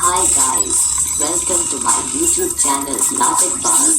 Hi guys, welcome to my YouTube channel Natak Buzz.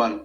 1,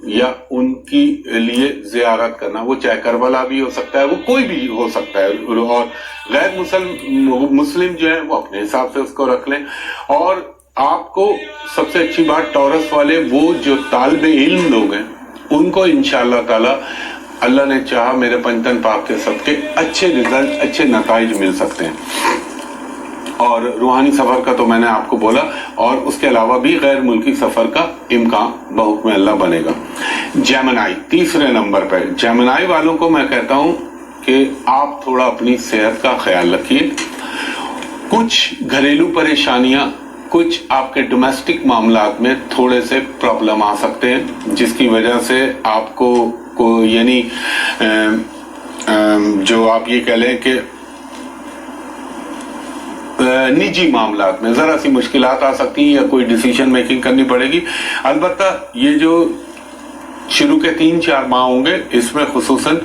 یا ان کی لیے زیارت کرنا، وہ چاہے کربلا بھی ہو سکتا ہے، وہ کوئی بھی ہو سکتا ہے، اور غیر مسلم جو ہے وہ اپنے حساب سے اس کو رکھ لیں. اور آپ کو سب سے اچھی بات، ٹورس والے وہ جو طالب علم لوگ ہیں ان کو انشاءاللہ تعالی اللہ نے چاہا میرے پنجتن پاک کے صدقے اچھے رزلٹ، اچھے نتائج مل سکتے ہیں. اور روحانی سفر کا تو میں نے آپ کو بولا، اور اس کے علاوہ بھی غیر ملکی سفر کا امکان بحکم اللہ بنے گا. جیمنائی تیسرے نمبر پہ، جیمنائی والوں کو میں کہتا ہوں کہ آپ تھوڑا اپنی صحت کا خیال رکھیے. کچھ گھریلو پریشانیاں، کچھ آپ کے ڈومیسٹک معاملات میں تھوڑے سے پرابلم آ سکتے ہیں، جس کی وجہ سے آپ کو یعنی جو آپ یہ کہہ لیں کہ نجی معاملات میں ذرا سی مشکلات آ سکتی ہیں، یا کوئی ڈیسیشن میکنگ کرنی پڑے گی. البتہ یہ جو شروع کے 3-4 ماہ ہوں گے، اس میں خصوصاً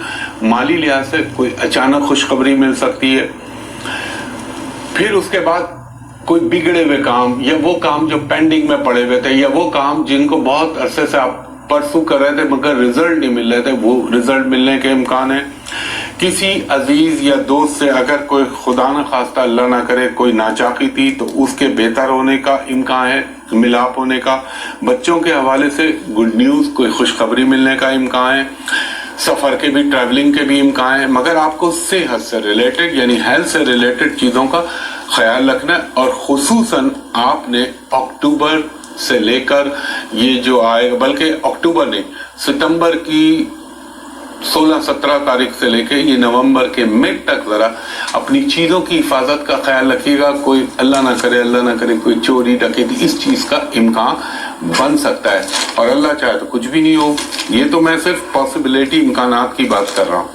مالی لحاظ سے کوئی اچانک خوشخبری مل سکتی ہے. پھر اس کے بعد کوئی بگڑے ہوئے کام، یا وہ کام جو پینڈنگ میں پڑے ہوئے تھے، یا وہ کام جن کو بہت عرصے سے آپ پرسو کر رہے تھے مگر رزلٹ نہیں مل رہے تھے، وہ رزلٹ ملنے کے امکان ہے. کسی عزیز یا دوست سے اگر کوئی خدا نہ خواستہ اللہ نہ کرے کوئی ناچاقی تھی تو اس کے بہتر ہونے کا امکان ہے، ملاپ ہونے کا. بچوں کے حوالے سے گڈ نیوز، کوئی خوشخبری ملنے کا امکان ہے. سفر کے بھی، ٹریولنگ کے بھی امکان ہے، مگر آپ کو صحت سے ریلیٹڈ یعنی ہیلتھ سے ریلیٹڈ چیزوں کا خیال رکھنا ہے. اور خصوصاً آپ نے اکتوبر سے لے کر یہ جو آئے گا، بلکہ اکتوبر نہیں، ستمبر کی 16-17 تاریخ سے لے کے یہ نومبر کے مڈ تک ذرا اپنی چیزوں کی حفاظت کا خیال رکھیے گا. کوئی اللہ نہ کرے کوئی چوری ڈکیتی، اس چیز کا امکان بن سکتا ہے، اور اللہ چاہے تو کچھ بھی نہیں ہو. یہ تو میں صرف پاسبلٹی، امکانات کی بات کر رہا ہوں.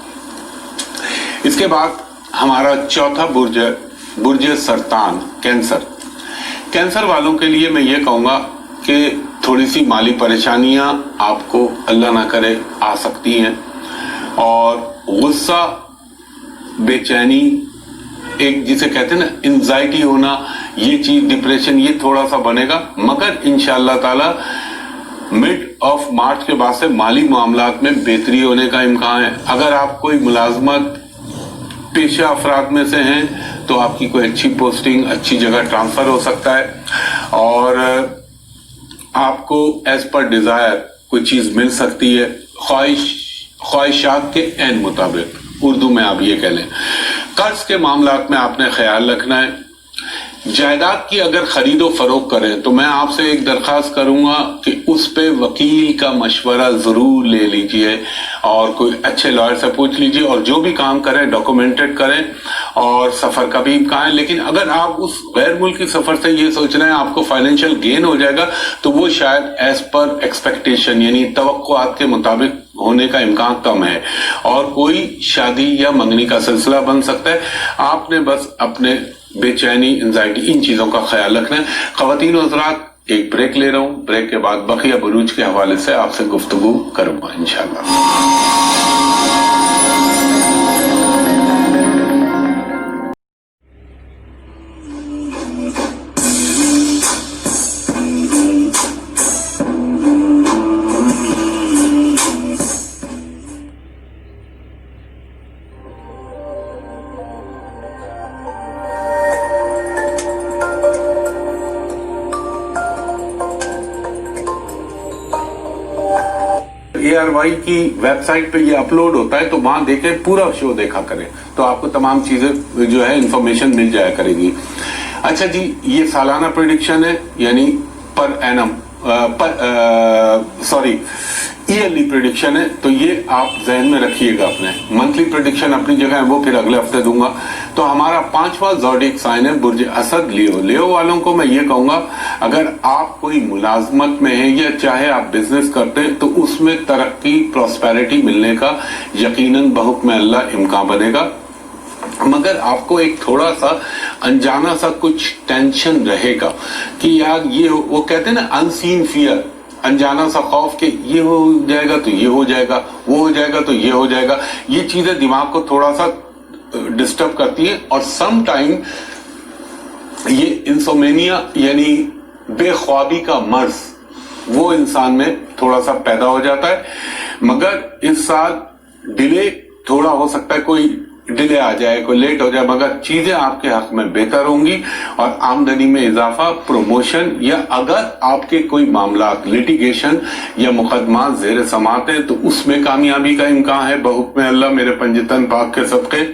اس کے بعد ہمارا چوتھا برج ہے برج سرطان، کینسر. کینسر والوں کے لیے میں یہ کہوں گا کہ تھوڑی سی مالی پریشانیاں آپ کو اللہ نہ کرے آ سکتی ہیں، اور غصہ، بے چینی، ایک جسے کہتے ہیں نا انزائٹی ہونا، یہ چیز ڈپریشن، یہ تھوڑا سا بنے گا. مگر انشاءاللہ تعالی مڈ آف مارچ کے بعد سے مالی معاملات میں بہتری ہونے کا امکان ہے. اگر آپ کوئی ملازمت پیشہ افراد میں سے ہیں تو آپ کی کوئی اچھی پوسٹنگ، اچھی جگہ ٹرانسفر ہو سکتا ہے، اور آپ کو ایز پر ڈیزائر کوئی چیز مل سکتی ہے، خواہشات کے عین مطابق، اردو میں آپ یہ کہہ لیں. قرض کے معاملات میں آپ نے خیال رکھنا ہے. جائیداد کی اگر خرید و فروخت کریں تو میں آپ سے ایک درخواست کروں گا کہ اس پہ وکیل کا مشورہ ضرور لے لیجئے، اور کوئی اچھے لائر سے پوچھ لیجئے، اور جو بھی کام کریں ڈاکومنٹڈ کریں. اور سفر کا بھی امکان ہے، لیکن اگر آپ اس غیر ملکی سفر سے یہ سوچ رہے ہیں آپ کو فائنینشیل گین ہو جائے گا تو وہ شاید ایز پر ایکسپیکٹیشن یعنی توقعات کے مطابق ہونے کا امکان کم ہے، اور کوئی شادی یا منگنی کا سلسلہ بن سکتا ہے. آپ نے بس اپنے بے چینی، انزائٹی، ان چیزوں کا خیال رکھنا ہے. خواتین و حضرات، ایک بریک لے رہا ہوں، بریک کے بعد بقیہ بروج کے حوالے سے آپ سے گفتگو کروں گا انشاءاللہ. ARY کی ویب سائٹ پہ یہ اپلوڈ ہوتا ہے، تو وہاں دیکھیں، پورا شو دیکھا کریں تو آپ کو تمام چیزیں جو ہے انفارمیشن مل جایا کرے گی. اچھا جی، یہ سالانہ پریڈکشن ہے، یعنی پر اینم ایئرلی پریڈکشن ہے، تو یہ آپ ذہن میں رکھیے گا. اپنے منتھلی پریڈکشن اپنی جگہ ہے، وہ پھر اگلے ہفتے دوں گا. تو ہمارا 5واں زوڈیک سائن ہے برج اسد، لیو. لیو والوں کو میں یہ کہوں گا اگر آپ کوئی ملازمت میں ہیں یا چاہے آپ بزنس کرتے ہیں تو اس میں ترقی، پراسپیرٹی ملنے کا یقیناً بحکم اللہ امکان بنے گا. مگر آپ کو ایک تھوڑا سا انجانا سا کچھ ٹینشن رہے گا کہ یار یہ وہ کہتے ہیں نا انسین فیئر، انجانا سا خوف کہ یہ ہو جائے گا تو یہ ہو جائے گا، وہ ہو جائے گا تو یہ ہو جائے گا. یہ چیزیں دماغ کو تھوڑا سا ڈسٹرب کرتی ہیں، اور سم ٹائم یہ انسومینیا یعنی بے خوابی کا مرض وہ انسان میں تھوڑا سا پیدا ہو جاتا ہے. مگر اس سال ڈیلے تھوڑا ہو سکتا ہے, کوئی ڈیلے آ جائے, کوئی لیٹ ہو جائے, مگر چیزیں آپ کے حق میں بہتر ہوں گی اور آمدنی میں اضافہ, پروموشن, یا اگر آپ کے کوئی معاملات لیٹیگیشن یا مقدمات زیر سماعت ہیں تو اس میں کامیابی کا امکان ہے بحکم اللہ میرے پنجتن پاک کے صدقے.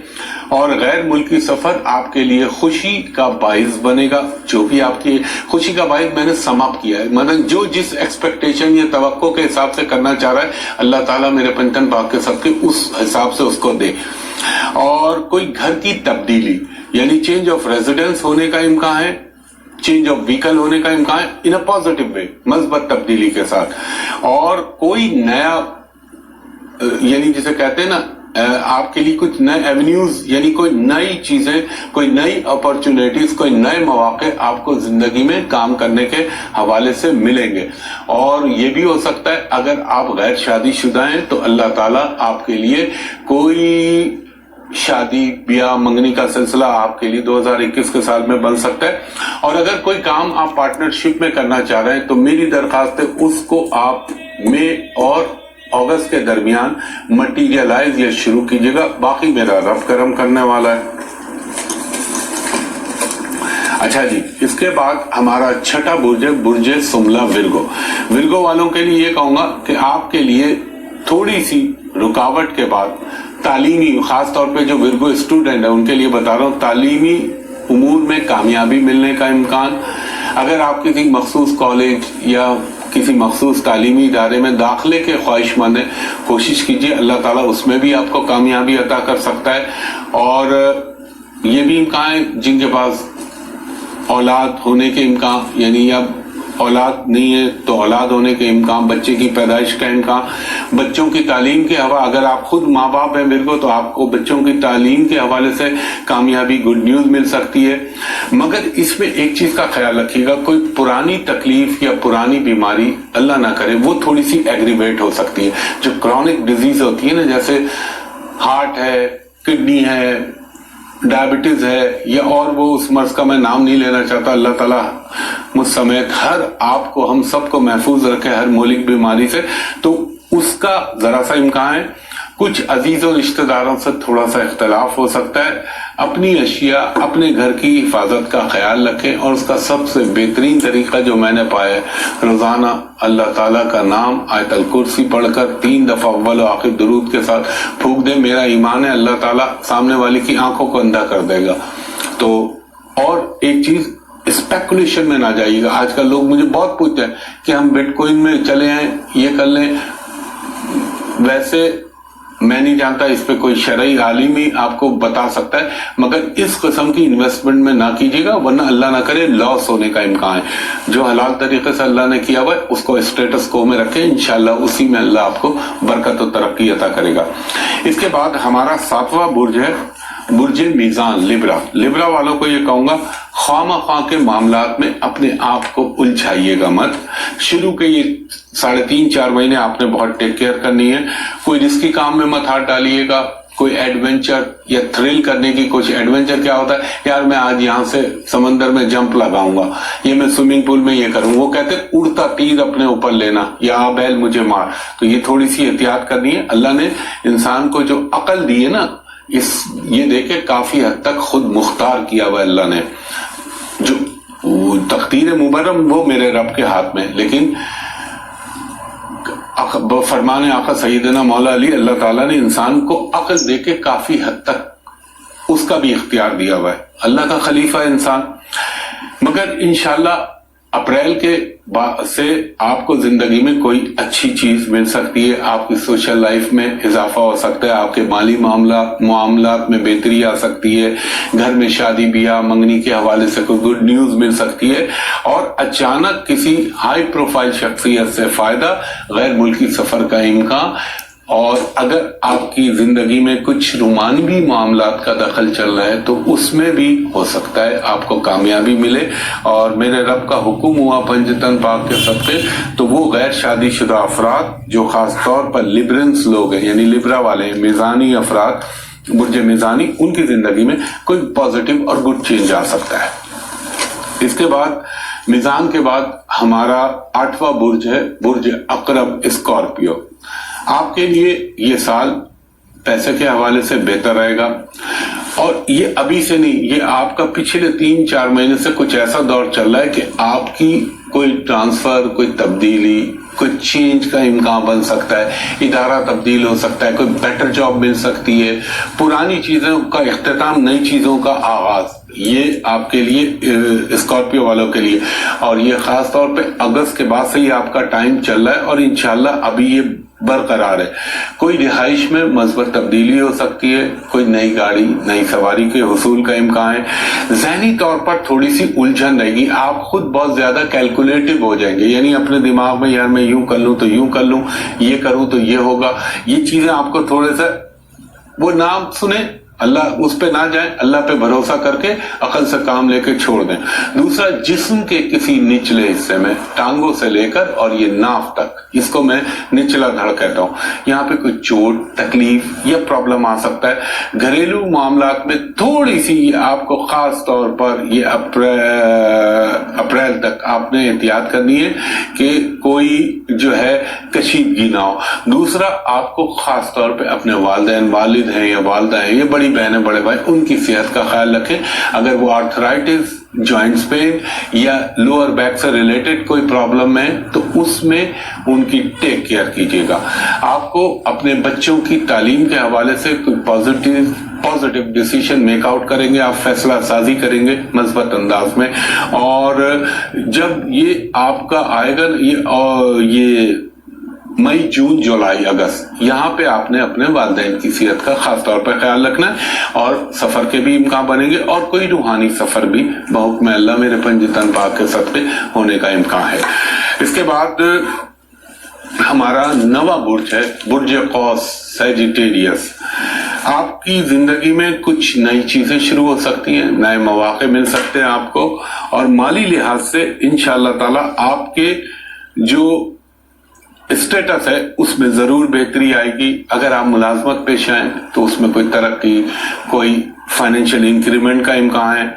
اور غیر ملکی سفر آپ کے لیے خوشی کا باعث بنے گا. جو بھی آپ کی خوشی کا باعث میں نے سماپ کیا ہے, مطلب جو جس ایکسپیکٹیشن یا توقع کے حساب سے کرنا چاہ رہا ہے اللہ تعالیٰ میرے پنجتن پاک کے صدقے اس حساب سے اس کو دے. اور کوئی گھر کی تبدیلی یعنی چینج آف ریزیڈنس ہونے کا امکان ہے, چینج آف ویکل ہونے کا امکان ہے ان اے پازیٹیو وے, مثبت تبدیلی کے ساتھ. اور کوئی نیا یعنی جسے کہتے ہیں نا آپ کے لیے کچھ نئے ایونیوز یعنی کوئی نئی چیزیں, کوئی نئی اپرچونیٹیز, کوئی نئے مواقع آپ کو زندگی میں کام کرنے کے حوالے سے ملیں گے. اور یہ بھی ہو سکتا ہے اگر آپ غیر شادی شدہ ہیں تو اللہ تعالیٰ آپ کے لیے کوئی شادی بیاہ منگنی کا سلسلہ آپ کے لیے 2021 کے سال میں بن سکتا ہے. اور اگر کوئی کام آپ پارٹنرشپ میں کرنا چاہ رہے ہیں تو میری درخواست ہے اس کو آپ مئی اور اگست کے درمیان مٹیریلائز یا شروع کیجیے گا. باقی میرا رب کرم کرنے والا ہے. اچھا جی, اس کے بعد ہمارا چھٹا برج ہے برج سملا ورگو. ورگو والوں کے لیے یہ کہوں گا کہ آپ کے لیے تھوڑی سی رکاوٹ کے بعد تعلیمی, خاص طور پہ جو ورگو اسٹوڈنٹ ہے ان کے لیے بتا رہا ہوں, تعلیمی امور میں کامیابی ملنے کا امکان. اگر آپ کسی مخصوص کالج یا کسی مخصوص تعلیمی ادارے میں داخلے کے خواہش مند ہیں, کوشش کیجیے, اللہ تعالیٰ اس میں بھی آپ کو کامیابی عطا کر سکتا ہے. اور یہ بھی امکان ہے جن کے پاس اولاد ہونے کے امکان یعنی اب اولاد نہیں ہے تو اولاد ہونے کے امکان, بچے کی پیدائش کا امکان, بچوں کی تعلیم کے حوالے, اگر آپ خود ماں باپ ہیں ورگو تو آپ کو بچوں کی تعلیم کے حوالے سے کامیابی, گڈ نیوز مل سکتی ہے. مگر اس میں ایک چیز کا خیال رکھیے گا, کوئی پرانی تکلیف یا پرانی بیماری اللہ نہ کرے وہ تھوڑی سی ایگریویٹ ہو سکتی ہے. جو کرونک ڈیزیز ہوتی ہے نا, جیسے ہارٹ ہے, کڈنی ہے, ڈائبٹیز ہے, یا اور وہ اس مرض کا میں نام نہیں لینا چاہتا, اللہ تعالیٰ مجھ سمیت ہر آپ کو ہم سب کو محفوظ رکھے ہر مولک بیماری سے. تو اس کا ذرا سا امکان ہے. کچھ عزیز و رشتہ داروں سے تھوڑا سا اختلاف ہو سکتا ہے. اپنی اشیاء, اپنے گھر کی حفاظت کا خیال رکھیں. اور اس کا سب سے بہترین طریقہ جو میں نے پایا ہے, روزانہ اللہ تعالیٰ کا نام آیت الکرسی پڑھ کر 3 دفعہ اول و آخر درود کے ساتھ پھونک دیں. میرا ایمان ہے اللہ تعالیٰ سامنے والے کی آنکھوں کو اندھا کر دے گا. تو اور ایک چیز, اسپیکولیشن میں نہ جائیے گا. آج کل لوگ مجھے بہت پوچھتے ہیں کہ ہم بٹ کوئن میں چلے ہیں, یہ کر لیں. ویسے میں نہیں جانتا اس پہ کوئی شرعی عالم ہی آپ کو بتا سکتا ہے, مگر اس قسم کی انویسٹمنٹ میں نہ کیجیے گا ورنہ اللہ نہ کرے لاس ہونے کا امکان ہے. جو حلال طریقے سے اللہ نے کیا ہوا ہے اس کو اسٹیٹس کو میں رکھیں, انشاءاللہ اسی میں اللہ آپ کو برکت و ترقی عطا کرے گا. اس کے بعد ہمارا 7واں برج ہے برج میزان لبرا. لبرا والوں کو یہ کہوں گا خواہ خواہ کے معاملات میں اپنے آپ کو الجھائیے گا مت. شروع کے یہ 3.5-4 مہینے آپ نے بہت ٹیک کیئر کرنی ہے. کوئی رسکی کام میں مت ہاتھ ڈالیے گا. کوئی ایڈونچر یا تھرل کرنے کی کوشش. ایڈونچر کیا ہوتا ہے, یار میں آج یہاں سے سمندر میں جمپ لگاؤں گا, یہ میں سوئمنگ پول میں یہ کروں. وہ کہتے ہیں اڑتا تیر اپنے اوپر لینا, یا بیل مجھے مار. تو یہ تھوڑی سی احتیاط کرنی ہے. اللہ نے انسان کو جو عقل دی ہے نا, یہ دیکھے کافی حد تک خود مختار کیا ہوا اللہ نے. جو تقدیر مبرم وہ میرے رب کے ہاتھ میں, لیکن فرمان آقا سیدنا مولا علی اللہ تعالیٰ نے انسان کو عقل دے کے کافی حد تک اس کا بھی اختیار دیا ہوا ہے. اللہ کا خلیفہ ہے انسان. مگر انشاءاللہ اپریل کے سے آپ کو زندگی میں کوئی اچھی چیز مل سکتی ہے. آپ کی سوشل لائف میں اضافہ ہو سکتا ہے, آپ کے مالی معاملات میں بہتری آ سکتی ہے, گھر میں شادی بیاہ منگنی کے حوالے سے کوئی گڈ نیوز مل سکتی ہے, اور اچانک کسی ہائی پروفائل شخصیت سے فائدہ, غیر ملکی سفر کا امکان. اور اگر آپ کی زندگی میں کچھ رومانوی معاملات کا دخل چل رہا ہے تو اس میں بھی ہو سکتا ہے آپ کو کامیابی ملے. اور میرے رب کا حکم ہوا پنجتن پاک کے صدقے, تو وہ غیر شادی شدہ افراد جو خاص طور پر لبرنس لوگ ہیں یعنی لبرا والے ہیں, میزانی افراد برج میزانی, ان کی زندگی میں کوئی پازیٹیو اور گڈ چینج آ سکتا ہے. اس کے بعد میزان کے بعد ہمارا 8واں برج ہے برج عقرب اسکارپیو. آپ کے لیے یہ سال پیسے کے حوالے سے بہتر رہے گا, اور یہ ابھی سے نہیں, یہ آپ کا پچھلے 3-4 مہینے سے کچھ ایسا دور چل رہا ہے کہ آپ کی کوئی ٹرانسفر, کوئی تبدیلی, کوئی چینج کا امکان بن سکتا ہے, ادارہ تبدیل ہو سکتا ہے, کوئی بیٹر جاب مل سکتی ہے, پرانی چیزوں کا اختتام, نئی چیزوں کا آغاز, یہ آپ کے لیے اسکارپیو والوں کے لیے. اور یہ خاص طور پہ اگست کے بعد سے یہ آپ کا ٹائم چل رہا ہے, اور انشاءاللہ ابھی یہ برقرار ہے. کوئی رہائش میں مثبت تبدیلی ہو سکتی ہے, کوئی نئی گاڑی, نئی سواری کے حصول کا امکان ہے. ذہنی طور پر تھوڑی سی الجھن رہے گی, آپ خود بہت زیادہ کیلکولیٹو ہو جائیں گے, یعنی اپنے دماغ میں یار میں یوں کر لوں تو یوں کر لوں, یہ کروں تو یہ ہوگا. یہ چیزیں آپ کو تھوڑے سے, وہ نام سنیں, اللہ اس پہ نہ جائیں, اللہ پہ بھروسہ کر کے عقل سے کام لے کے چھوڑ دیں. دوسرا, جسم کے کسی نچلے حصے میں, ٹانگوں سے لے کر اور یہ ناف تک, اس کو میں نچلا دھڑ کہتا ہوں, یہاں پہ کوئی چوٹ, تکلیف یا پرابلم آ سکتا ہے. گھریلو معاملات میں تھوڑی سی آپ کو خاص طور پر یہ اپریل تک آپ نے احتیاط کرنی ہے کہ کوئی جو ہے کشیدگی نہ ہو. دوسرا, آپ کو خاص طور پہ اپنے والدین, والد ہیں یا والدہ ہیں, یہ بڑی بہنیں, بڑے بھائی, ان کی صحت کا خیال رکھیں. اگر وہ آرتھرائٹس, جوائنٹس پین یا لوور بیک سے ریلیٹڈ کوئی پرابلم ہے تو اس میں ان کی ٹیک کیئر کیجیے گا. آپ کو اپنے بچوں کی تعلیم کے حوالے سے کوئی پازیٹیو ڈیسیشن میک آؤٹ کریں گے, آپ فیصلہ سازی کریں گے مثبت انداز میں. اور جب یہ آپ کا آئے گا یہ مئی, جون, جولائی, اگست, یہاں پہ آپ نے اپنے والدین کی صحت کا خاص طور پہ خیال رکھنا ہے, اور سفر کے بھی امکان بنیں گے, اور کوئی روحانی سفر بھی بحکم اللہ میرے پنجتن پاک کے صدقے ہونے کا امکان ہے. اس کے بعد ہمارا 9واں برج ہے برج قوس, سیجیٹیریس. آپ کی زندگی میں کچھ نئی چیزیں شروع ہو سکتی ہیں, نئے مواقع مل سکتے ہیں آپ کو, اور مالی لحاظ سے انشاءاللہ تعالی آپ کے جو اسٹیٹس ہے اس میں ضرور بہتری آئے گی. اگر آپ ملازمت پیش آئیں تو اس میں کوئی ترقی, کوئی فائنینشیل انکریمنٹ کا امکان ہے.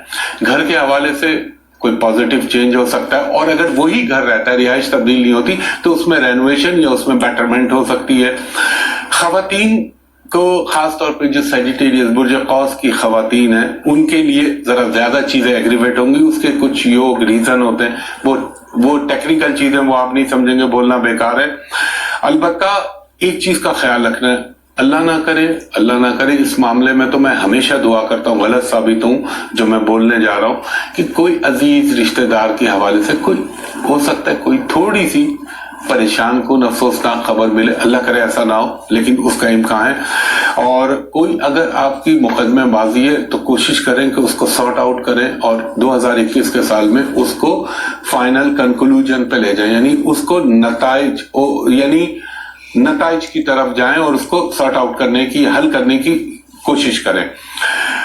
گھر کے حوالے سے کوئی پازیٹیو چینج ہو سکتا ہے, اور اگر وہی گھر رہتا ہے, رہائش تبدیل نہیں ہوتی, تو اس میں رینوویشن یا اس میں بیٹرمنٹ ہو سکتی ہے. خواتین کو خاص طور پہ جو سیجیٹیریس برج قوس کی خواتین ہیں ان کے لیے ذرا زیادہ چیزیں ایگریویٹ ہوں گی. اس کے کچھ یوگ ریزن ہوتے ہیں, وہ ٹیکنیکل چیزیں وہ آپ نہیں سمجھیں گے, بولنا بیکار ہے. البتہ ایک چیز کا خیال رکھنا ہے, اللہ نہ کرے اس معاملے میں تو میں ہمیشہ دعا کرتا ہوں, غلط ثابت ہوں جو میں بولنے جا رہا ہوں, کہ کوئی عزیز رشتہ دار کے حوالے سے کوئی ہو سکتا ہے کوئی تھوڑی سی پریشان کن افسوسناک خبر ملے, اللہ کرے ایسا نہ ہو, لیکن اس کا امکان ہے. اور کوئی اگر آپ کی مقدمہ بازی ہے تو کوشش کریں کہ اس کو سارٹ آؤٹ کریں, اور 2021 کے سال میں اس کو فائنل کنکلوژن پہ لے جائیں, یعنی اس کو نتائج کی طرف جائیں اور اس کو سارٹ آؤٹ کرنے کی, حل کرنے کی کوشش کریں.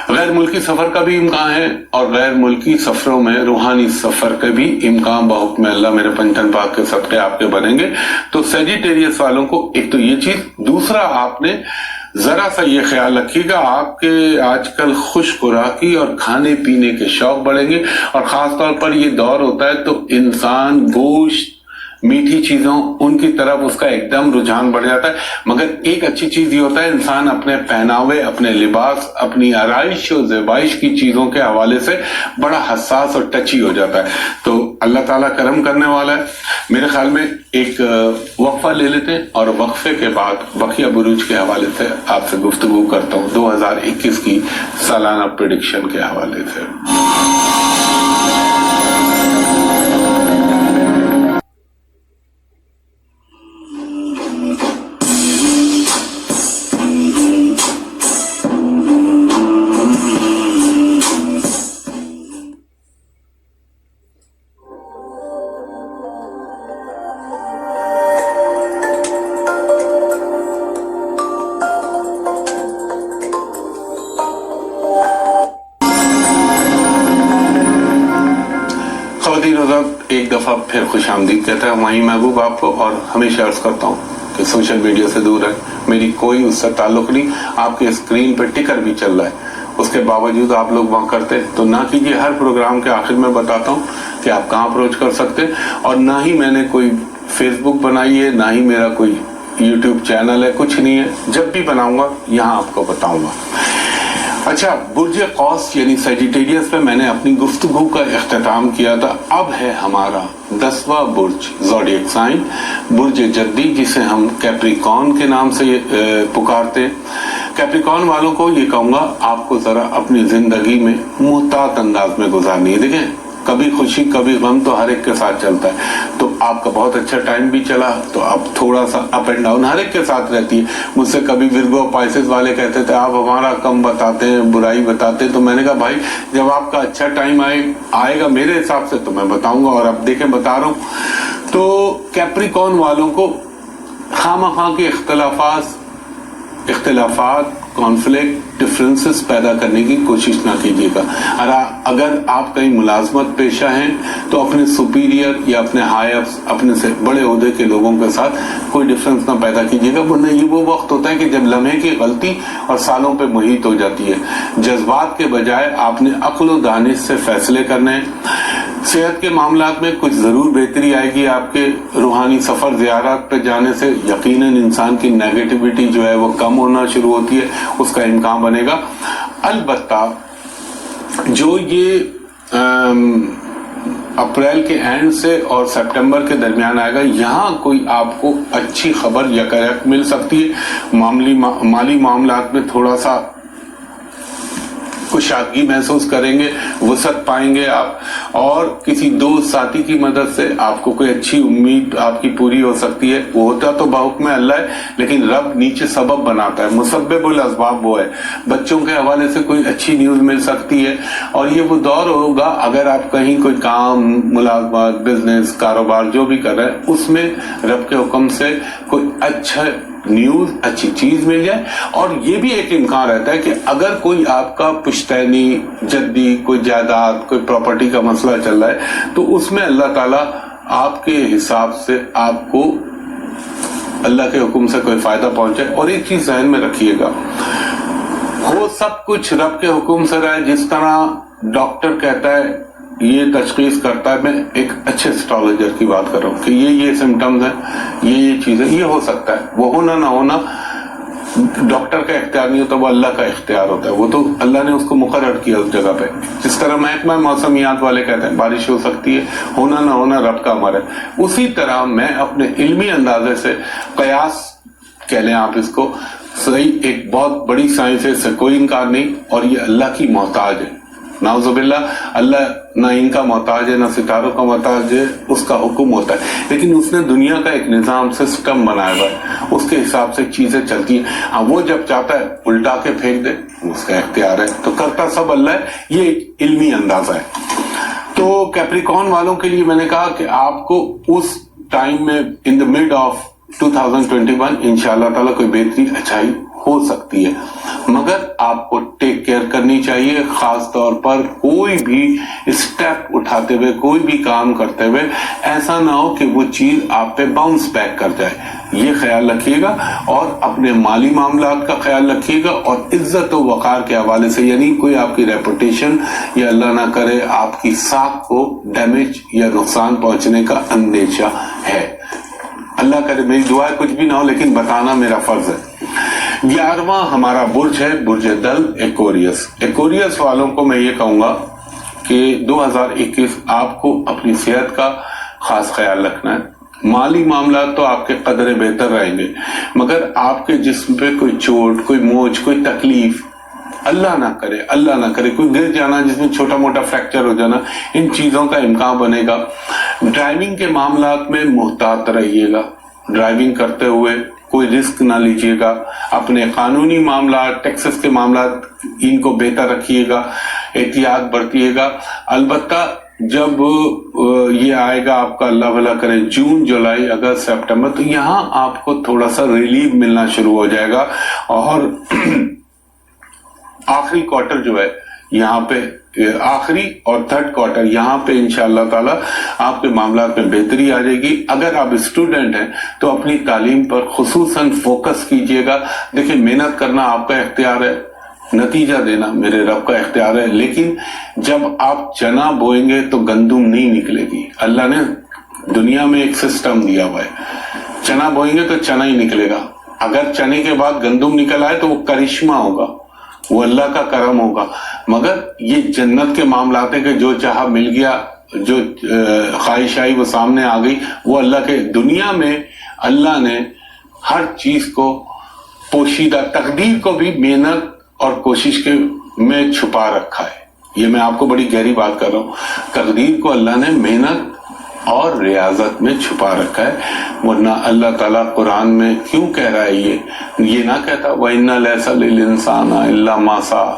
غیر ملکی سفر کا بھی امکان ہے, اور غیر ملکی سفروں میں روحانی سفر کا بھی امکان بحکم اللہ میرے پنجتن پاک کے صدقے آپ کے بنیں گے. تو سیجیٹیریس والوں کو ایک تو یہ چیز, دوسرا آپ نے ذرا سا یہ خیال رکھیے گا آپ کے آج کل خوش خوراکی اور کھانے پینے کے شوق بڑھیں گے, اور خاص طور پر یہ دور ہوتا ہے تو انسان گوشت, میٹھی چیزوں ان کی طرف اس کا ایک دم رجحان بڑھ جاتا ہے. مگر ایک اچھی چیز یہ ہوتا ہے, انسان اپنے پہناوے, اپنے لباس, اپنی آرائش و زیبائش کی چیزوں کے حوالے سے بڑا حساس اور ٹچی ہو جاتا ہے. تو اللہ تعالیٰ کرم کرنے والا ہے. میرے خیال میں ایک وقفہ لے لیتے ہیں, اور وقفے کے بعد بقیہ بروج کے حوالے سے آپ سے گفتگو کرتا ہوں 2021 کی سالانہ پریڈکشن کے حوالے سے. ایک دفعہ پھر خوش آمدید کہتا ہے وہیں محبوب آپ کو, اور ہمیشہ عرض کرتا ہوں کہ سوشل میڈیا سے دور ہے, میری کوئی اس سے تعلق نہیں. آپ کے اسکرین پہ ٹکر بھی چل رہا ہے, اس کے باوجود آپ لوگ وہاں کرتے تو نہ کیجیے. ہر پروگرام کے آخر میں بتاتا ہوں کہ آپ کہاں اپروچ کر سکتے, اور نہ ہی میں نے کوئی فیس بک بنائی ہے, نہ ہی میرا کوئی یوٹیوب چینل ہے, کچھ نہیں ہے. جب بھی بناؤں گا یہاں آپ کو بتاؤں گا. اچھا, برج قوس یعنی سیجیٹیریس پہ میں نے اپنی گفتگو کا اختتام کیا تھا. اب ہے ہمارا 10واں برج زوڈیک سائن, برج جدی, جسے ہم کیپریکارن کے نام سے پکارتے ہیں. کیپریکارن والوں کو یہ کہوں گا, آپ کو ذرا اپنی زندگی میں محتاط انداز میں گزارنی ہے. دیکھیں, کبھی خوشی کبھی غم تو ہر ایک کے ساتھ چلتا ہے. تو آپ کا بہت اچھا ٹائم بھی چلا تو اب تھوڑا سا اپ اینڈ ڈاؤن ہر ایک کے ساتھ رہتی ہے. مجھ سے کبھی ورگو پائسز والے کہتے تھے آپ ہمارا کم بتاتے ہیں, برائی بتاتے ہیں. تو میں نے کہا بھائی جب آپ کا اچھا ٹائم آئے گا میرے حساب سے تو میں بتاؤں گا. اور اب دیکھیں بتا رہا ہوں. تو کیپریکارن والوں کو خواہ کے اختلافات, کانفلکٹ, ڈفرینسز پیدا کرنے کی کوشش نہ کیجیے گا. اگر آپ کہیں ملازمت پیشہ ہیں تو اپنے سپیریئر یا اپنے ہائی اپس, اپنے سے بڑے عہدے کے لوگوں کے ساتھ کوئی ڈفرینس نہ پیدا کیجیے گا, ورنہ یہ وہ وقت ہوتا ہے کہ جب لمحے کی غلطی اور سالوں پہ محیط ہو جاتی ہے. جذبات کے بجائے آپ نے عقل و دانش سے فیصلے کرنے ہیں. صحت کے معاملات میں کچھ ضرور بہتری آئے گی آپ کے روحانی سفر زیارت پہ جانے سے. یقیناً انسان کی نیگیٹیوٹی جو ہے وہ کم ہونا شروع ہوتی ہے, اس کا امکان بنے گا. البتہ جو یہ اپریل کے اینڈ سے اور سپٹمبر کے درمیان آئے گا, یہاں کوئی آپ کو اچھی خبر یکایک مل سکتی ہے. مالی معاملات میں تھوڑا سا کشادگی محسوس کریں گے, وسعت پائیں گے آپ, اور کسی دوست ساتھی کی مدد سے آپ کو کوئی اچھی امید آپ کی پوری ہو سکتی ہے. وہ ہوتا تو بحکم اللہ ہے, لیکن رب نیچے سبب بناتا ہے, مسبب الاسباب وہ ہے. بچوں کے حوالے سے کوئی اچھی نیوز مل سکتی ہے. اور یہ وہ دور ہوگا اگر آپ کہیں کوئی کام, ملازمت, بزنس, کاروبار جو بھی کر رہے ہیں, اس میں رب کے حکم سے کوئی اچھا نیوز, اچھی چیز مل جائے. اور یہ بھی ایک امکان رہتا ہے کہ اگر کوئی آپ کا پشتینی, جدی, کوئی جائیداد, کوئی پراپرٹی کا مسئلہ چل رہا ہے تو اس میں اللہ تعالیٰ آپ کے حساب سے آپ کو اللہ کے حکم سے کوئی فائدہ پہنچے. اور ایک چیز ذہن میں رکھیے گا, ہو سب کچھ رب کے حکم سے رہے. جس طرح ڈاکٹر کہتا ہے, یہ تشخیص کرتا ہے, میں ایک اچھے اسٹرالوجر کی بات کر رہا ہوں کہ یہ سمٹمز ہیں, یہ چیزیں, یہ ہو سکتا ہے. وہ ہونا نہ ہونا ڈاکٹر کا اختیار نہیں ہوتا, وہ اللہ کا اختیار ہوتا ہے. وہ تو اللہ نے اس کو مقرر کیا اس جگہ پہ. جس طرح محکمہ موسمیات والے کہتے ہیں بارش ہو سکتی ہے, ہونا نہ ہونا رب کا امر ہے. اسی طرح میں اپنے علمی اندازے سے, قیاس کہہ لیں آپ اس کو, صحیح ایک بہت بڑی سائنس ہے, اس سے کوئی انکار نہیں, اور یہ اللہ کی محتاج ہے. نعوذ باللہ, اللہ نہ ان کا محتاج ہے, نہ ستاروں کا محتاج ہے, اس کا حکم ہوتا ہے. لیکن اس نے دنیا کا ایک نظام, سسٹم بنایا ہوا ہے, اس کے حساب سے چیزیں چلتی ہیں. ہاں, وہ جب چاہتا ہے الٹا کے پھینک دے, اس کا اختیار ہے. تو کرتا سب اللہ ہے. یہ ایک علمی اندازہ ہے. تو کیپریکارن والوں کے لیے میں نے کہا کہ آپ کو اس ٹائم میں ان دا مڈ آف 2021 انشاءاللہ تعالیٰ کوئی بہتری, اچھائی ہو سکتی ہے. مگر آپ کو ٹیک کیئر کرنی چاہیے, خاص طور پر کوئی بھی اسٹیپ اٹھاتے ہوئے, کوئی بھی کام کرتے ہوئے ایسا نہ ہو کہ وہ چیز آپ پہ باؤنس بیک کر جائے. یہ خیال رکھیے گا. اور اپنے مالی معاملات کا خیال رکھیے گا, اور عزت و وقار کے حوالے سے, یعنی کوئی آپ کی ریپوٹیشن یا اللہ نہ کرے آپ کی ساکھ کو ڈیمیج یا نقصان پہنچنے کا اندیشہ ہے. اللہ کرے میری دعا کچھ بھی نہ ہو, لیکن بتانا میرا فرض ہے. 11واں ہمارا برج ہے برج دل, ایکوریس. ایکوریس والوں کو میں یہ کہوں گا کہ 2021 آپ کو اپنی صحت کا خاص خیال رکھنا ہے. مالی معاملات تو آپ کے قدرے بہتر رہیں گے, مگر آپ کے جسم پہ کوئی چوٹ, کوئی موچ, کوئی تکلیف, اللہ نہ کرے کوئی گر جانا, جس میں چھوٹا موٹا فریکچر ہو جانا, ان چیزوں کا امکان بنے گا. ڈرائیونگ کے معاملات میں محتاط رہیے گا. ڈرائیونگ کرتے ہوئے کوئی رسک نہ لیجیے گا. اپنے قانونی معاملات, ٹیکسز کے معاملات, ان کو بہتر رکھیے گا, احتیاط برتیے گا. البتہ جب یہ آئے گا آپ کا اللہ بھلا کرے جون, جولائی, اگست, سپٹمبر, تو یہاں آپ کو تھوڑا سا ریلیف ملنا شروع ہو جائے گا. اور آخری کوارٹر جو ہے یہاں پہ, آخری اور تھرڈ کوارٹر یہاں پہ انشاءاللہ تعالیٰ آپ کے معاملات میں بہتری آ جائے گی. اگر آپ اسٹوڈنٹ ہیں تو اپنی تعلیم پر خصوصاً فوکس کیجئے گا. دیکھیں, محنت کرنا آپ کا اختیار ہے, نتیجہ دینا میرے رب کا اختیار ہے، لیکن جب آپ چنا بوئیں گے تو گندم نہیں نکلے گی۔ اللہ نے دنیا میں ایک سسٹم دیا ہوا ہے، چنا بوئیں گے تو چنا ہی نکلے گا، اگر چنے کے بعد گندم نکل آئے تو وہ کرشمہ ہوگا، وہ اللہ کا کرم ہوگا۔ مگر یہ جنت کے معاملات ہیں کہ جو چاہا مل گیا، جو خواہش آئی وہ سامنے آ گئی، وہ اللہ کے۔ دنیا میں اللہ نے ہر چیز کو پوشیدہ، تقدیر کو بھی محنت اور کوشش کے میں چھپا رکھا ہے۔ یہ میں آپ کو بڑی گہری بات کر رہا ہوں، تقدیر کو اللہ نے محنت اور ریاضت میں چھپا رکھا ہے، ورنہ اللہ تعالیٰ قرآن میں کیوں کہہ رہا ہے یہ نہ کہتا وَإِنَّ لَيْسَ لِلْإِنسَانَ إِلَّا مَا سَعَى،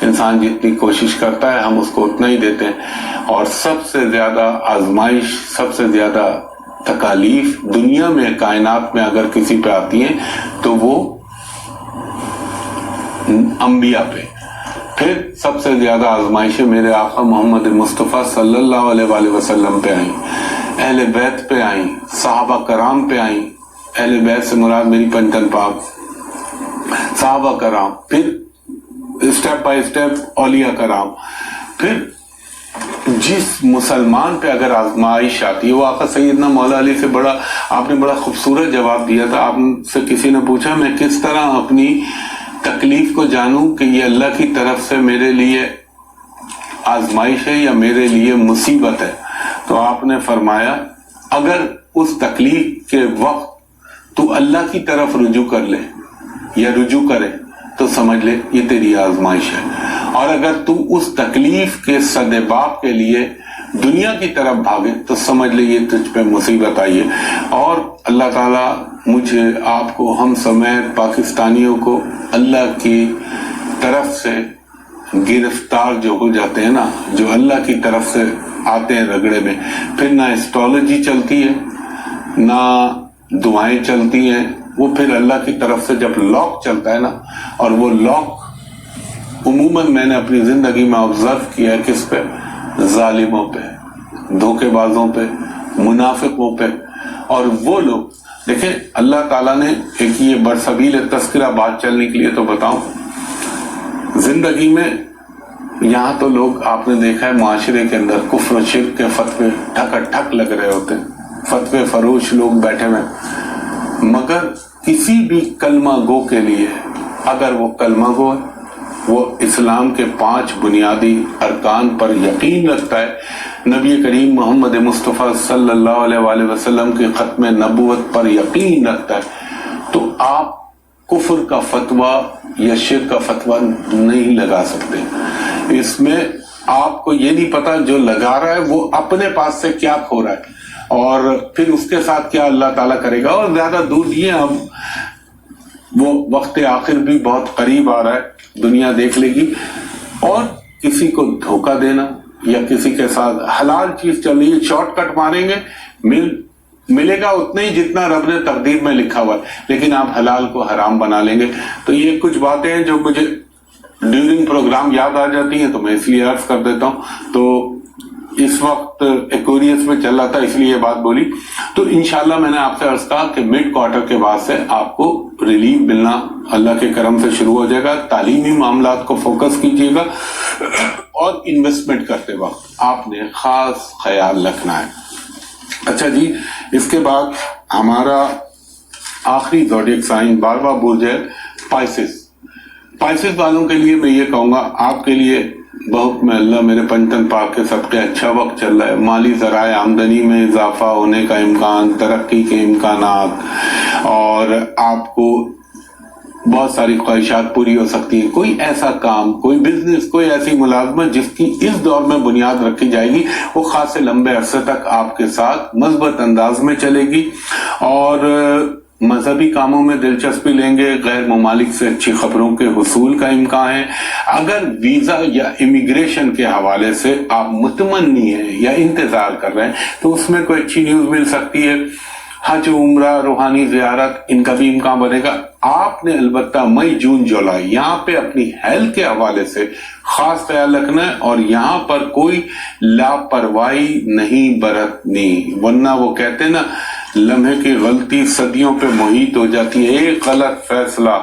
انسان جتنی کوشش کرتا ہے ہم اس کو اتنا ہی دیتے ہیں۔ اور سب سے زیادہ آزمائش، سب سے زیادہ تکالیف دنیا میں، کائنات میں اگر کسی پہ آتی ہیں تو وہ انبیاء پہ، پھر سب سے زیادہ آزمائشیں میرے آقا محمد مصطفیٰ صلی اللہ علیہ وآلہ وسلم پہ آئیں، اہل بیت پہ آئیں، صحابہ کرام پہ آئیں۔ اہل بیت سے مراد میری پنجتن پاک، صحابہ کرام، پھر اسٹیپ بائی اسٹیپ اولیاء کرام۔ پھر جس مسلمان پہ اگر آزمائش آتی ہے، وہ آقا سیدنا مولا علی سے بڑا، آپ نے بڑا خوبصورت جواب دیا تھا۔ آپ سے کسی نے پوچھا میں کس طرح اپنی تکلیف کو جانوں کہ یہ اللہ کی طرف سے میرے لیے آزمائش ہے یا میرے لیے مصیبت ہے، تو آپ نے فرمایا اگر اس تکلیف کے وقت تو اللہ کی طرف رجوع کر لے یا رجوع کرے تو سمجھ لے یہ تیری آزمائش ہے، اور اگر تو اس تکلیف کے سدباب کے لیے دنیا کی طرف بھاگے تو سمجھ لے یہ تجھ پہ مصیبت آئی ہے۔ اور اللہ تعالیٰ مجھے، آپ کو، ہم سمیت پاکستانیوں کو اللہ کی طرف سے گرفتار جو ہو جاتے ہیں نا، جو اللہ کی طرف سے آتے ہیں رگڑے میں، پھر نہ اسٹرالوجی چلتی ہے نہ دعائیں چلتی ہیں، وہ پھر اللہ کی طرف سے جب لاک چلتا ہے نا، اور وہ لاک عموماً میں نے اپنی زندگی میں آبزرو کیا ہے کس پہ؟ ظالموں پہ، دھوکے بازوں پہ، منافقوں پہ۔ اور وہ لوگ دیکھیں، اللہ تعالیٰ نے ایک یہ برسبیل تذکرہ بات چلنے کے لیے تو بتاؤں، زندگی میں یہاں تو لوگ آپ نے دیکھا ہے معاشرے کے اندر کفر و شرک کے فتوے ٹھک ٹھک لگ رہے ہوتے ہیں، فتوے فروش لوگ بیٹھے ہوئے، مگر کسی بھی کلمہ گو کے لیے اگر وہ کلمہ گو ہے، وہ اسلام کے 5 بنیادی ارکان پر یقین رکھتا ہے، نبی کریم محمد مصطفیٰ صلی اللہ علیہ وآلہ وسلم کے ختم نبوت پر یقین رکھتا ہے، تو آپ کفر کا فتویٰ یا شرک کا فتویٰ نہیں لگا سکتے۔ اس میں آپ کو یہ نہیں پتا جو لگا رہا ہے وہ اپنے پاس سے کیا کھو رہا ہے، اور پھر اس کے ساتھ کیا اللہ تعالیٰ کرے گا۔ اور زیادہ دور نہیں ہے، اب وہ وقت آخر بھی بہت قریب آ رہا ہے، دنیا دیکھ لے گی، اور کسی کو دھوکہ دینا یا کسی کے ساتھ حلال چیز چل رہی ہے، شارٹ کٹ ماریں گے، ملے گا اتنا ہی جتنا رب نے تقدیر میں لکھا ہوا ہے، لیکن آپ حلال کو حرام بنا لیں گے۔ تو یہ کچھ باتیں ہیں جو مجھے ڈیورنگ پروگرام یاد آ جاتی ہیں، تو میں اس لیے عرض کر دیتا ہوں۔ تو اس وقت ایکوریس میں چل رہا تھا اس لیے یہ بات بولی۔ تو انشاءاللہ میں نے آپ سے عرض کہا کہ مڈ کوارٹر کے بعد سے آپ کو ریلیف ملنا اللہ کے کرم سے شروع ہو جائے گا۔ تعلیمی معاملات کو فوکس کیجیے گا، اور انویسٹمنٹ کرتے وقت آپ نے خاص خیال رکھنا ہے۔ اچھا جی، اس کے بعد ہمارا آخری زوڈیک سائن 12واں برج ہے پائسس۔ پائسس والوں کے لیے میں یہ کہوں گا، آپ کے لیے بہت میں اللہ میرے پنجتن پاک کے صدقے اچھا وقت چل رہا ہے، مالی ذرائع آمدنی میں اضافہ ہونے کا امکان، ترقی کے امکانات، اور آپ کو بہت ساری خواہشات پوری ہو سکتی ہیں۔ کوئی ایسا کام، کوئی بزنس، کوئی ایسی ملازمت جس کی اس دور میں بنیاد رکھی جائے گی، وہ خاصے لمبے عرصے تک آپ کے ساتھ مثبت انداز میں چلے گی، اور مذہبی کاموں میں دلچسپی لیں گے، غیر ممالک سے اچھی خبروں کے حصول کا امکان ہے۔ اگر ویزا یا امیگریشن کے حوالے سے آپ متمنی ہیں یا انتظار کر رہے ہیں تو اس میں کوئی اچھی نیوز مل سکتی ہے۔ حج، عمرہ، روحانی زیارت، ان کا بھی امکان بنے گا۔ آپ نے البتہ مئی، جون، جولائی یہاں پہ اپنی ہیلتھ کے حوالے سے خاص خیال رکھنا ہے، اور یہاں پر کوئی لاپرواہی نہیں برتنی، ورنہ وہ کہتے ہیں نا لمحے کی غلطی صدیوں پہ محیط ہو جاتی ہے۔ ایک غلط فیصلہ،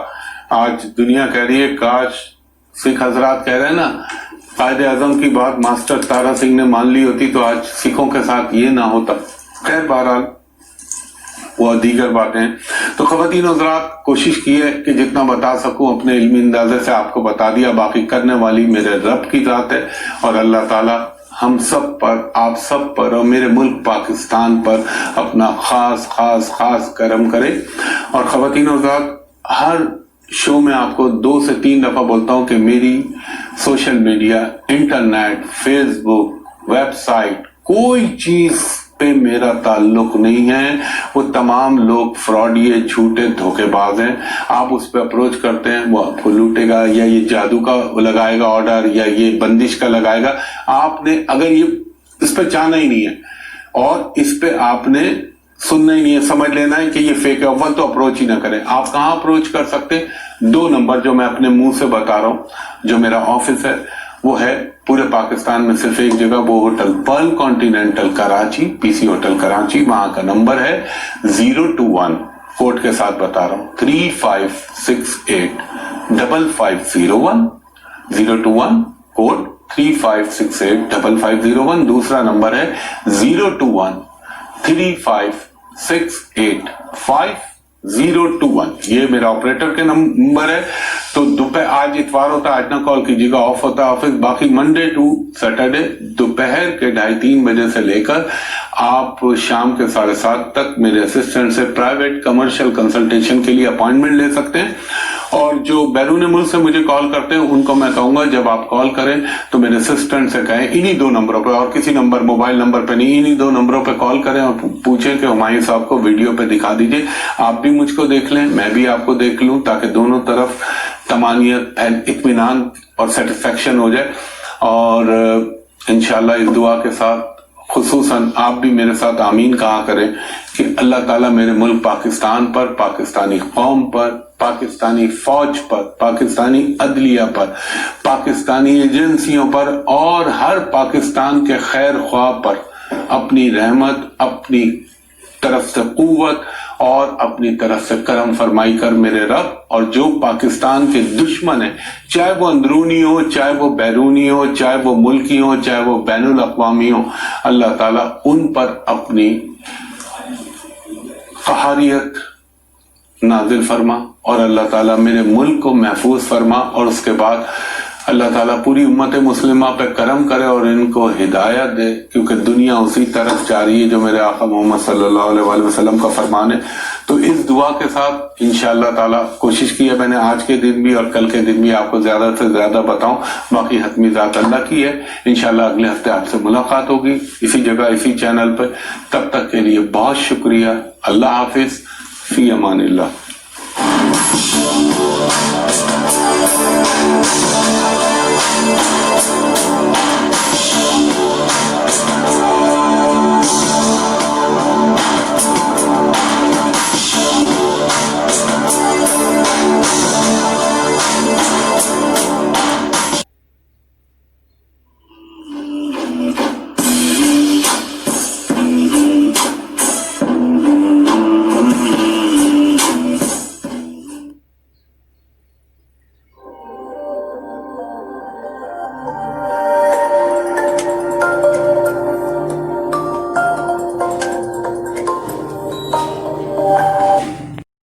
آج دنیا کہہ رہی ہے کاش سکھ حضرات کہہ رہے ہیں نا قائد اعظم کی بات ماسٹر تارا سنگھ نے مان لی ہوتی تو آج سکھوں کے ساتھ یہ نہ ہوتا. خیر بہرحال وہ دیگر باتیں. تو خواتین حضرات کوشش کی ہے کہ جتنا بتا سکوں اپنے علمی اندازے سے آپ کو بتا دیا. باقی کرنے والی میرے رب کی ذات ہے اور اللہ تعالیٰ ہم سب پر آپ سب پر اور میرے ملک پاکستان پر اپنا خاص خاص خاص کرم کرے. اور خواتین حضرات ہر شو میں آپ کو 2 سے 3 دفعہ بولتا ہوں کہ میری سوشل میڈیا انٹرنیٹ فیس بک ویب سائٹ کوئی چیز پہ میرا تعلق نہیں ہے. وہ تمام لوگ فراڈیے جھوٹے دھوکے باز ہیں. آپ اس پہ اپروچ کرتے ہیں وہ آپ کو لوٹے گا یا یہ جادو کا لگائے گا آرڈر یا یہ بندش کا لگائے گا. آپ نے اگر یہ اس پہ جانا ہی نہیں ہے اور اس پہ آپ نے سننا ہی نہیں ہے سمجھ لینا ہے کہ یہ فیک ہے اول تو اپروچ ہی نہ کریں. آپ کہاں اپروچ کر سکتے 2 نمبر جو میں اپنے منہ سے بتا رہا ہوں جو میرا آفس ہے وہ ہے پورے پاکستان میں صرف ایک جگہ وہ ہوٹل پرل کانٹیننٹل کراچی پی سی ہوٹل کراچی. وہاں کا نمبر ہے 021 کوڈ کے ساتھ بتا رہا ہوں 3568 5501 021 کوڈ 3568 5501. دوسرا نمبر ہے 021 3568 5021. یہ میرا آپریٹر کے نمبر ہے. تو دوپہر آج اتوار ہوتا ہے آج نہ کال کیجیے گا آف ہوتا ہے آفس. باقی منڈے ٹو سیٹرڈے دوپہر کے 2:30-3 بجے سے لے کر آپ شام کے 7:30 تک میرے اسسٹنٹ سے پرائیویٹ کمرشل کنسلٹیشن کے لیے اپوائنٹمنٹ لے سکتے ہیں. اور جو بیرون ملک سے مجھے کال کرتے ہیں ان کو میں کہوں گا جب آپ کال کریں تو میرے اسسٹنٹ سے کہیں انہی 2 نمبروں پہ اور کسی نمبر موبائل نمبر پہ نہیں انہی 2 نمبروں پہ کال کریں اور پوچھیں کہ ہمایوں صاحب کو ویڈیو پہ دکھا دیجئے. آپ بھی مجھ کو دیکھ لیں میں بھی آپ کو دیکھ لوں تاکہ دونوں طرف طمانینت اطمینان اور سیٹسفیکشن ہو جائے. اور انشاءاللہ اس دعا کے ساتھ خصوصاً آپ بھی میرے ساتھ آمین کہا کریں کہ اللہ تعالیٰ میرے ملک پاکستان پر پاکستانی قوم پر پاکستانی فوج پر پاکستانی عدلیہ پر پاکستانی ایجنسیوں پر اور ہر پاکستان کے خیر خواہ پر اپنی رحمت اپنی طرف سے قوت اور اپنی طرف سے کرم فرمائی کر میرے رب. اور جو پاکستان کے دشمن ہیں چاہے وہ اندرونی ہو چاہے وہ بیرونی ہو چاہے وہ ملکی ہو چاہے وہ بین الاقوامی ہو اللہ تعالیٰ ان پر اپنی قہاریت نازل فرما اور اللہ تعالیٰ میرے ملک کو محفوظ فرما. اور اس کے بعد اللہ تعالیٰ پوری امت مسلمہ پہ کرم کرے اور ان کو ہدایت دے کیونکہ دنیا اسی طرف جا رہی ہے جو میرے آقا محمد صلی اللہ علیہ وآلہ وسلم کا فرمان ہے. تو اس دعا کے ساتھ انشاءاللہ تعالیٰ کوشش کی ہے میں نے آج کے دن بھی اور کل کے دن بھی آپ کو زیادہ سے زیادہ بتاؤں. باقی حتمی ذات اللہ کی ہے. انشاءاللہ اگلے ہفتے آپ سے ملاقات ہوگی اسی جگہ اسی چینل پہ. تب تک کے لیے بہت شکریہ. اللہ حافظ. فی Aman Ullah. We'll be right back.